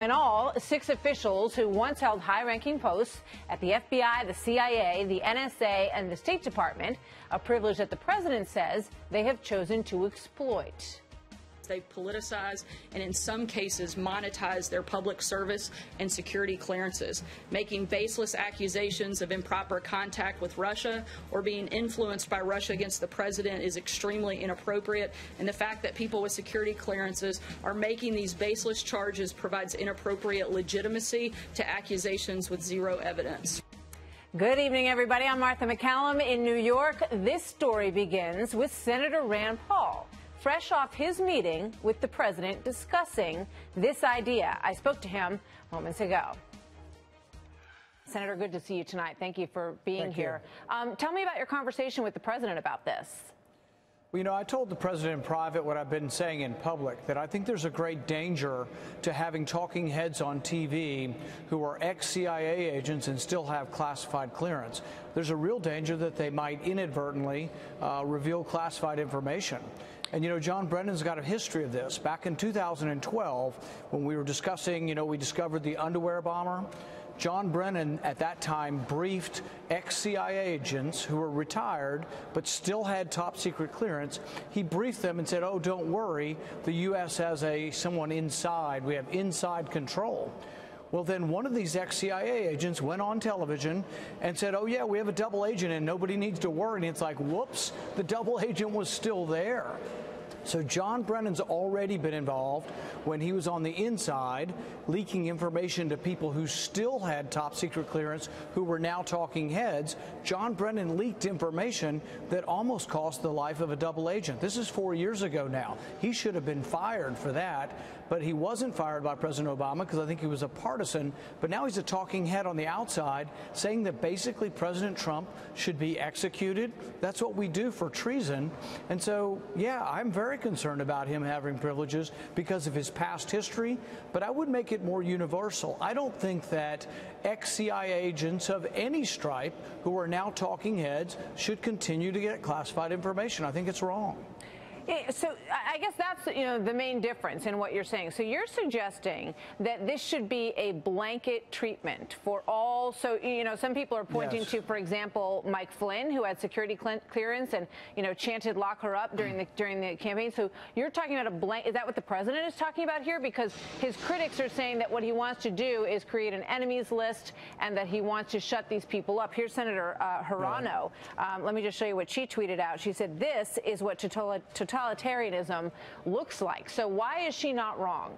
In all, 6 officials who once held high-ranking posts at the FBI, the CIA, the NSA, and the State Department, a privilege that the president says they have chosen to exploit. They politicize and in some cases monetize their public service and security clearances. Making baseless accusations of improper contact with Russia or being influenced by Russia against the president is extremely inappropriate. And the fact that people with security clearances are making these baseless charges provides inappropriate legitimacy to accusations with zero evidence. Good evening, everybody. I'm Martha McCallum in New York. This story begins with Senator Rand Paul, fresh off his meeting with the president discussing this idea. I spoke to him moments ago. Senator, good to see you tonight. Thank you for being here. Tell me about your conversation with the president about this. Well, you know, I told the president in private what I've been saying in public, that I think there's a great danger to having talking heads on TV who are ex-CIA agents and still have classified clearance. There's a real danger that they might inadvertently reveal classified information. And, you know, John Brennan's got a history of this. Back in 2012, when we were discussing, you know, we discovered the underwear bomber, John Brennan at that time briefed ex-CIA agents who were retired but still had top secret clearance. He briefed them and said, oh, don't worry, the U.S. has someone inside. We have inside control. Well, then one of these ex-CIA agents went on television and said, oh, yeah, we have a double agent and nobody needs to worry. And it's like, whoops, the double agent was still there. So John Brennan's already been involved when he was on the inside, leaking information to people who still had top secret clearance, who were now talking heads. John Brennan leaked information that almost cost the life of a double agent. This is 4 years ago now. He should have been fired for that, but he wasn't fired by President Obama because I think he was a partisan. But now he's a talking head on the outside saying that basically President Trump should be executed. That's what we do for treason. And so, yeah, I'm very concerned about him having privileges because of his past history, but I would make it more universal. I don't think that ex-CIA agents of any stripe who are now talking heads should continue to get classified information. I think it's wrong. So I guess that's, you know, the main difference in what you're saying. So you're suggesting that this should be a blanket treatment for all. So, you know, some people are pointing to, for example, Mike Flynn, who had security clearance and, you know, chanted "lock her up" during the campaign. So you're talking about a blank. Is that what the president is talking about here? Because his critics are saying that what he wants to do is create an enemies list and that he wants to shut these people up. Here's Senator Hirano. Let me just show you what she tweeted out. She said, "This is what totalitarianism looks like." So why is she not wrong?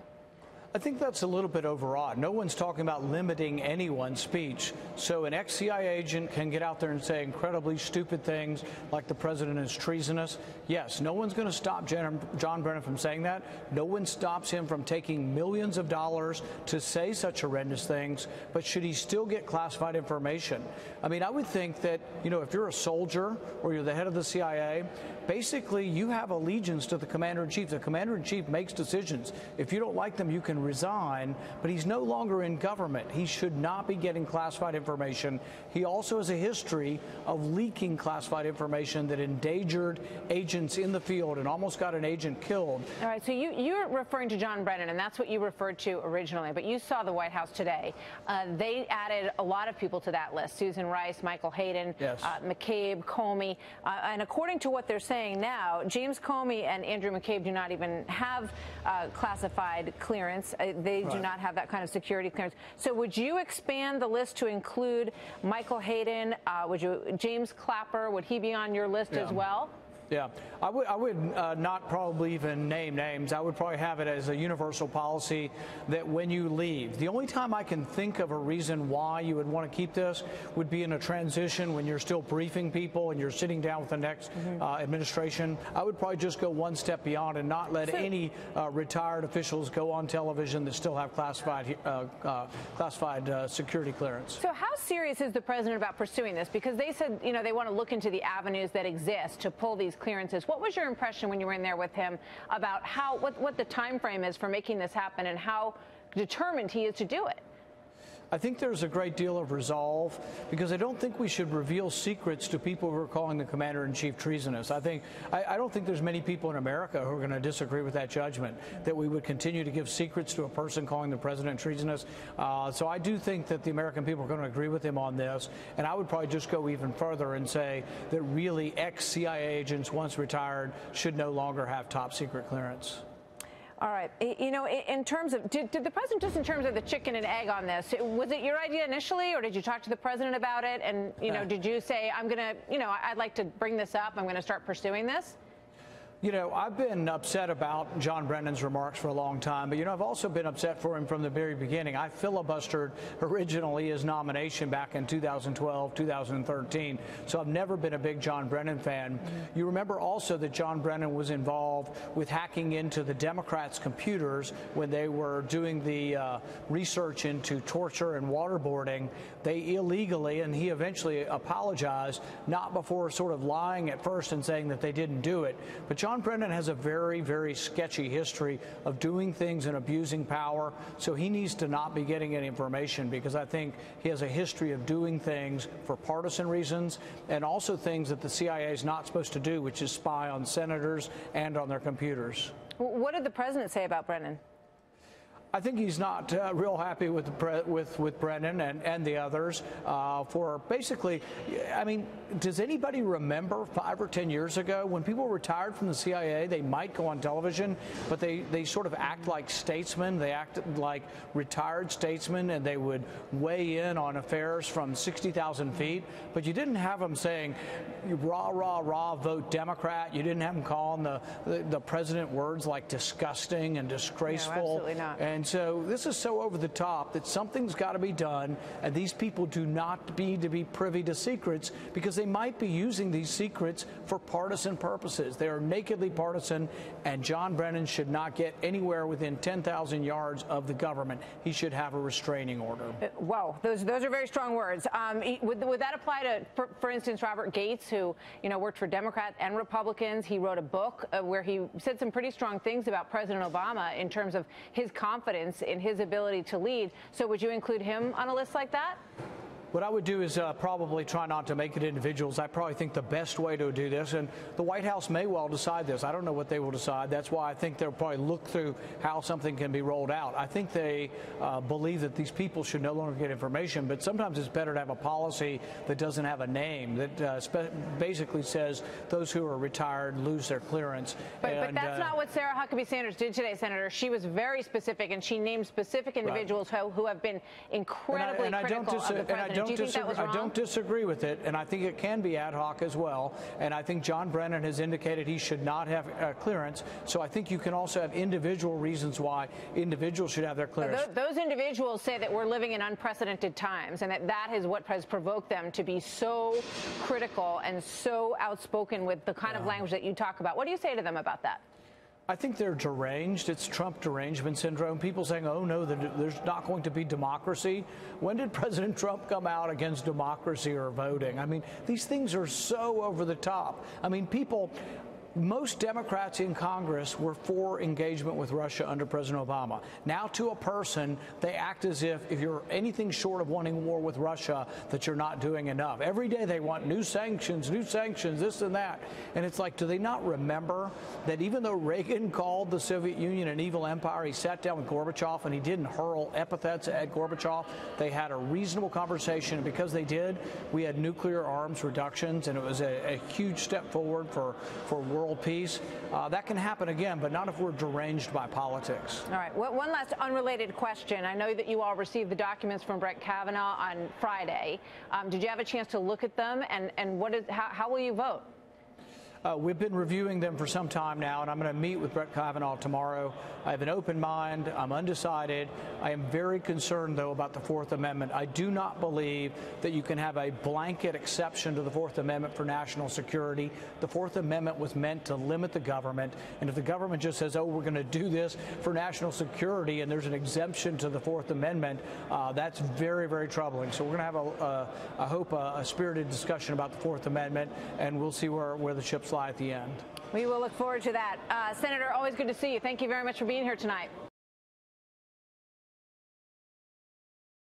I think that's a little bit overwrought. No one's talking about limiting anyone's speech. So an ex-CIA agent can get out there and say incredibly stupid things like the president is treasonous. Yes, no one's going to stop John Brennan from saying that. No one stops him from taking millions of dollars to say such horrendous things. But should he still get classified information? I mean, I would think that, you know, if you're a soldier or you're the head of the CIA, basically you have allegiance to the commander-in-chief. The commander-in-chief makes decisions. If you don't like them, you can resign, but he's no longer in government. He should not be getting classified information. He also has a history of leaking classified information that endangered agents in the field and almost got an agent killed. All right, so you're referring to John Brennan, and that's what you referred to originally, but you saw the White House today. They added a lot of people to that list: Susan Rice, Michael Hayden, McCabe, Comey, and according to what they're saying now, James Comey and Andrew McCabe do not even have classified clearance. They do not have that kind of security clearance. So would you expand the list to include Michael Hayden? James Clapper, would he be on your list as well? Yeah, I would not probably even name names. I would probably have it as a universal policy that when you leave, the only time I can think of a reason why you would want to keep this would be in a transition when you're still briefing people and you're sitting down with the next administration. I would probably just go one step beyond and not let any retired officials go on television that still have classified security clearance. So how serious is the president about pursuing this? Because they said, you know, they want to look into the avenues that exist to pull these clearances. What was your impression when you were in there with him about what the time frame is for making this happen and how determined he is to do it? I think there's a great deal of resolve because I don't think we should reveal secrets to people who are calling the commander-in-chief treasonous. I don't think there's many people in America who are going to disagree with that judgment, that we would continue to give secrets to a person calling the president treasonous. So I do think that the American people are going to agree with him on this. And I would probably just go even further and say that really ex-CIA agents, once retired, should no longer have top secret clearance. All right. You know, in terms of, did the president, just in terms of the chicken and egg on this, was it your idea initially, or did you talk to the president about it? And, you know, did you say, I'm going to, you know, I'd like to bring this up, I'm going to start pursuing this? You know, I've been upset about John Brennan's remarks for a long time, but, you know, I've also been upset for him from the very beginning. I filibustered originally his nomination back in 2012, 2013, so I've never been a big John Brennan fan. You remember also that John Brennan was involved with hacking into the Democrats' computers when they were doing the research into torture and waterboarding. They illegally, and he eventually apologized, not before sort of lying at first and saying that they didn't do it. But John Brennan has a very, very sketchy history of doing things and abusing power, so he needs to not be getting any information, because I think he has a history of doing things for partisan reasons and also things that the CIA is not supposed to do, which is spy on senators and on their computers. What did the president say about Brennan? I think he's not real happy with Brennan and the others for basically, I mean, does anybody remember 5 or 10 years ago when people retired from the CIA, they might go on television, but they sort of act like statesmen. They acted like retired statesmen, and they would weigh in on affairs from 60,000 feet. But you didn't have them saying, rah, rah, rah, vote Democrat. You didn't have them calling the president words like disgusting and disgraceful. No, absolutely not. And so this is so over the top that something's got to be done, and these people do not need to be privy to secrets, because they might be using these secrets for partisan purposes. They are nakedly partisan, and John Brennan should not get anywhere within 10,000 yards of the government. He should have a restraining order. Wow, those are very strong words. Would that apply to, for instance, Robert Gates, who, you know, worked for Democrats and Republicans? He wrote a book where he said some pretty strong things about President Obama in terms of his confidence in his ability to lead. So would you include him on a list like that? What I would do is probably try not to make it individuals. I probably think the best way to do this, and the White House may well decide this. I don't know what they will decide. That's why I think they'll probably look through how something can be rolled out. I think they believe that these people should no longer get information, but sometimes it's better to have a policy that doesn't have a name, that basically says those who are retired lose their clearance. But that's not what Sarah Huckabee Sanders did today, Senator. She was very specific, and she named specific individuals who have been incredibly critical of the president. I don't disagree with it, and I think it can be ad hoc as well. And I think John Brennan has indicated he should not have clearance. So I think you can also have individual reasons why individuals should have their clearance. Those individuals say that we're living in unprecedented times, and that is what has provoked them to be so critical and so outspoken with the kind of language that you talk about. What do you say to them about that? I think they're deranged. It's Trump derangement syndrome. People saying, oh, no, there's not going to be democracy. When did President Trump come out against democracy or voting? I mean, these things are so over the top. I mean, most Democrats in Congress were for engagement with Russia under President Obama. Now, to a person, they act as if you're anything short of wanting war with Russia, that you're not doing enough. Every day they want new sanctions, this and that. And it's like, do they not remember that even though Reagan called the Soviet Union an evil empire, he sat down with Gorbachev and he didn't hurl epithets at Gorbachev? They had a reasonable conversation, and because they did, we had nuclear arms reductions, and it was a huge step forward for world peace. That can happen again, but not if we're deranged by politics. All right. One last unrelated question. I know that you all received the documents from Brett Kavanaugh on Friday. Did you have a chance to look at them, and how will you vote? We've been reviewing them for some time now, and I'm going to meet with Brett Kavanaugh tomorrow. I have an open mind. I'm undecided. I am very concerned, though, about the Fourth Amendment. I do not believe that you can have a blanket exception to the Fourth Amendment for national security. The Fourth Amendment was meant to limit the government, and if the government just says, oh, we're going to do this for national security, and there's an exemption to the Fourth Amendment, that's very, very troubling. So we're going to have, I hope, a spirited discussion about the Fourth Amendment, and we'll see where the chips lie at the end. We will look forward to that. Senator, always good to see you. Thank you very much for being here tonight.